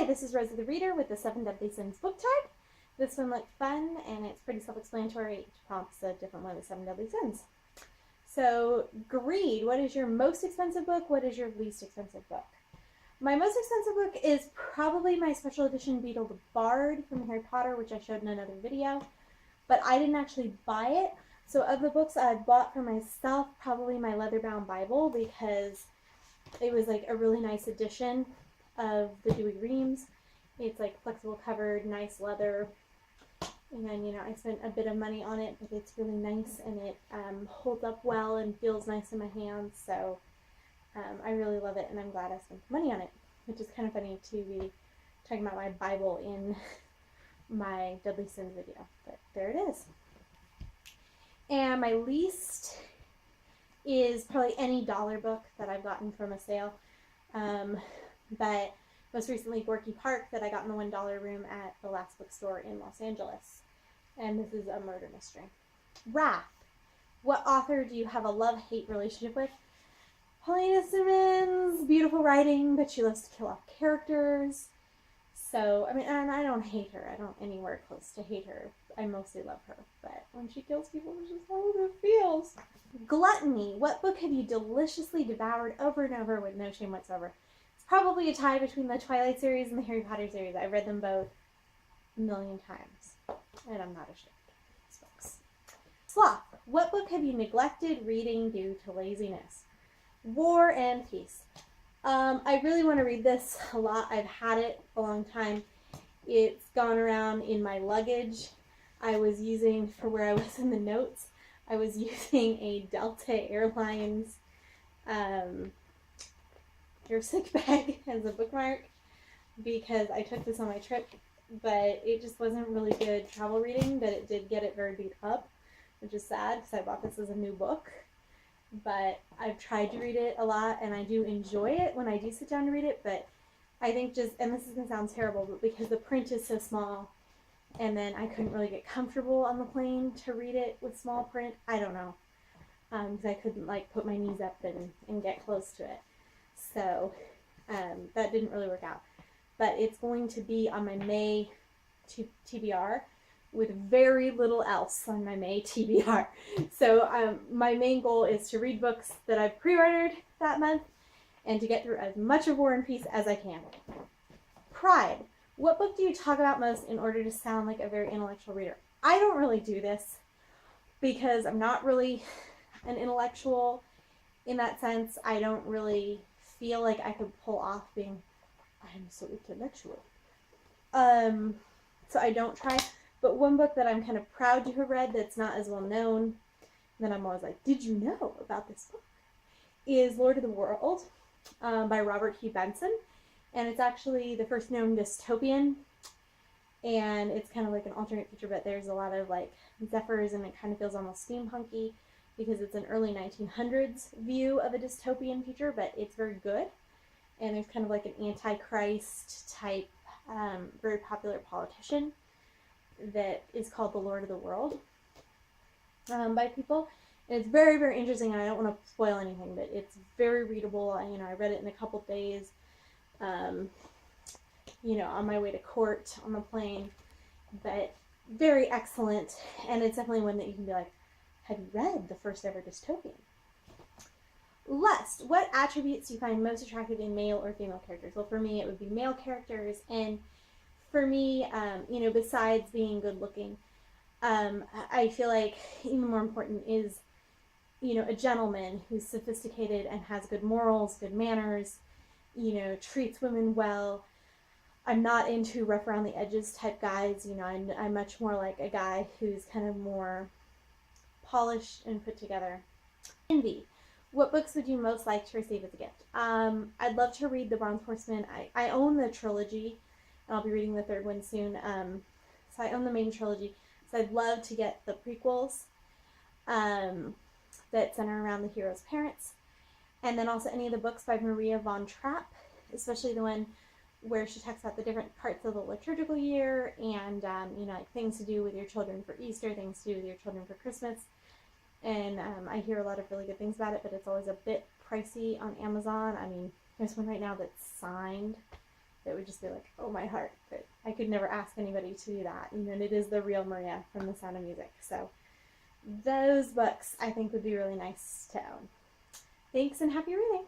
this is Rosie the Reader with the 7 Deadly Sins book tag. This one looked fun and it's pretty self-explanatory. Each prompt's a different one of the 7 Deadly Sins. So, greed. What is your most expensive book? What is your least expensive book? My most expensive book is probably my special edition Beetle the Bard from Harry Potter, which I showed in another video. But I didn't actually buy it. So of the books I've bought for myself, probably my leather-bound Bible, because it was like a really nice edition of the Dewey Reams. It's like flexible covered, nice leather. And then, you know, I spent a bit of money on it, but it's really nice and it holds up well and feels nice in my hands. So I really love it and I'm glad I spent money on it, which is kind of funny to be talking about my Bible in my Deadly Sins video. But there it is. And my least is probably any dollar book that I've gotten from a sale. But most recently Gorky Park that I got in the $1 room at the last bookstore in Los Angeles. And this is a murder mystery. Wrath. What author do you have a love-hate relationship with? Paulina Simmons. Beautiful writing, but she loves to kill off characters. So, I mean, and I don't hate her. I don't anywhere close to hate her. I mostly love her. But when she kills people, it's just how it feels. Gluttony. What book have you deliciously devoured over and over with no shame whatsoever? It's probably a tie between the Twilight series and the Harry Potter series. I've read them both a million times. And I'm not ashamed of these books. Sloth. What book have you neglected reading due to laziness? War and Peace. I really want to read this a lot. I've had it a long time. It's gone around in my luggage. I was using, for where I was in the notes, I was using a Delta Airlines airsick bag as a bookmark because I took this on my trip, but it just wasn't really good travel reading, but it did get it very beat up, which is sad because I bought this as a new book. But I've tried to read it a lot, and I do enjoy it when I do sit down to read it, but I think just, and this is going to sound terrible, but because the print is so small, and then I couldn't really get comfortable on the plane to read it with small print, I don't know, because I couldn't, like, put my knees up and get close to it. So, that didn't really work out. But it's going to be on my May TBR, with very little else on my May TBR. So my main goal is to read books that I've pre-ordered that month and to get through as much of War and Peace as I can. Pride. What book do you talk about most in order to sound like a very intellectual reader? I don't really do this because I'm not really an intellectual in that sense. I don't really feel like I could pull off being, I'm so intellectual. So I don't try. But one book that I'm kind of proud to have read that's not as well known, that I'm always like, did you know about this book, is Lord of the World by Robert Hugh Benson. And it's actually the first known dystopian. And it's kind of like an alternate future, but there's a lot of like zephyrs and it kind of feels almost steampunky because it's an early 1900s view of a dystopian future, but it's very good. And there's kind of like an antichrist type, very popular politician that is called The Lord of the World by people. And it's very, very interesting, and I don't want to spoil anything, but it's very readable. I read it in a couple days, on my way to court on the plane, but very excellent, and it's definitely one that you can be like, have you read the first ever dystopian? Lust. What attributes do you find most attractive in male or female characters? Well, for me, it would be male characters, and for me, besides being good looking, I feel like even more important is, a gentleman who's sophisticated and has good morals, good manners, treats women well. I'm not into rough around the edges type guys, I'm much more like a guy who's kind of more polished and put together. Envy. What books would you most like to receive as a gift? I'd love to read The Bronze Horseman. I own the trilogy. And I'll be reading the third one soon. So I own the main trilogy. So I'd love to get the prequels that center around the hero's parents. And then also any of the books by Maria von Trapp, especially the one where she talks about the different parts of the liturgical year and, like things to do with your children for Easter, things to do with your children for Christmas. And I hear a lot of really good things about it, but it's always a bit pricey on Amazon. I mean, there's one right now that's signed that would just be like, oh, my heart. But I could never ask anybody to do that. And then it is the real Maria from The Sound of Music. So those books I think would be really nice to own. Thanks and happy reading.